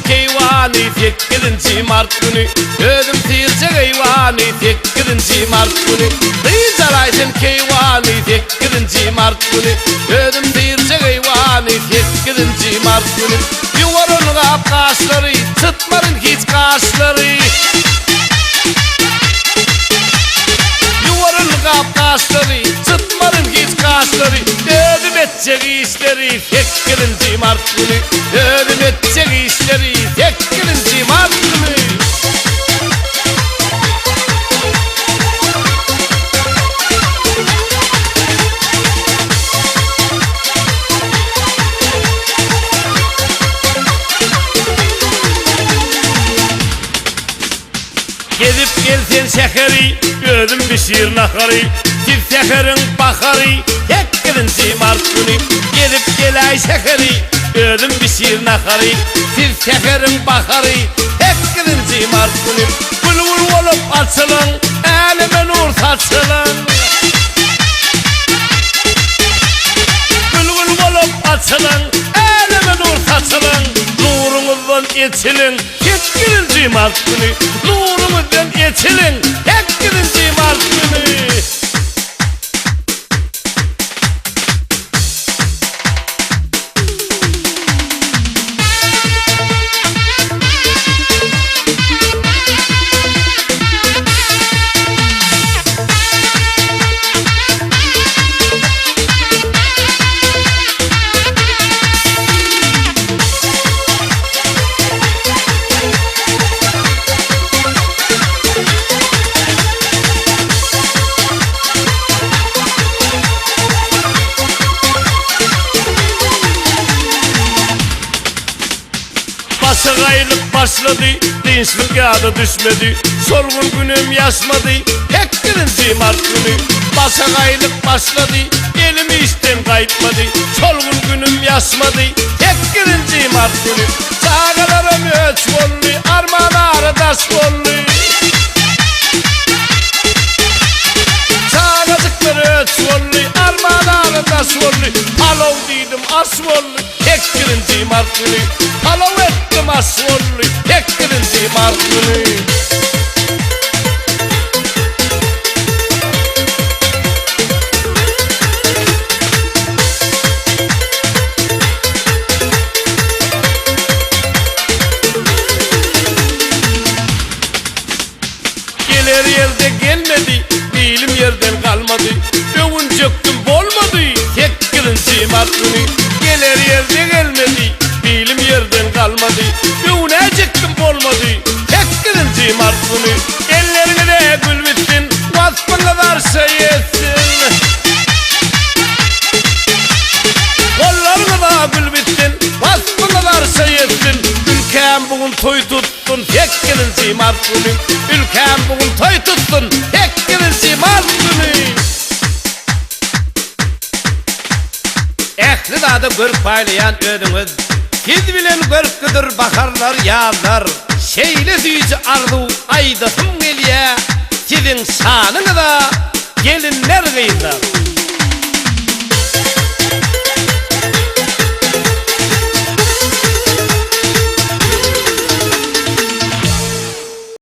keyvani 8 Mart günü ödüm tircek eyvani 8 Mart günü Kıycalaysın keyvani 8 Mart günü ödüm tircek eyvani 8 Mart günü Yuvarın kap kaşları çıtmarın hiç kaşları Yuvarın kap kaşları çıtmarın hiç kaşları ödüm edecek işleri 8 Mart günü ödüm edecek işleri 8 Mart günü Gedip gelsen şekeri, ödüm pişir nakarı Tif şekerin bakarı, 8 Mart günü Gedip gelay şekeri, ödüm pişir nakarı Tif şekerin bakarı, 8 Mart günü Bülbül olup açılın, elime nur saçılın Bülbül olup açılın, elime nur saçılın Nurumuzdan içilin, 8 Mart günü Nurumuzdan içilin, 8 Mart günü Başak aylık başladı, dinçlik adı düşmedi Sorgun günüm yaşmadı, 8 Mart günü Başak aylık başladı, elimi işten kayıtmadı Sorgun günüm yaşmadı, 8 Mart günü Çağalarım öç bollu, armanarı taş bollu Çağacıkları öç bollu, armanarı taş bollu Palov dedim as bollu, 8 Mart günü Palov ettim as bollu, 8 Mart günü Gelir yerde gelmedi, değilim yerden kalmadı Övün çöktüm bolmadı, 8 Mart günü Gelir yerde gelmedi, değilim yerden kalmadı Övüne çektim bolmadı, 8 Mart günü Ellerine de gül bittin, vasfın kadar şey etsin Kollarına da gül bittin, vasfın kadar şey etsin Ülkem bugün toy tuttun, 8 Mart günü Ülkem bugün toy tuttun, 8 Mart günü Ehli dadı görüp paylayan ödünüz Siz bilen görüp bakarlar yağlar Şeyle süyücü ardu aydasım geliye Sizin şanını da gelinler gıylar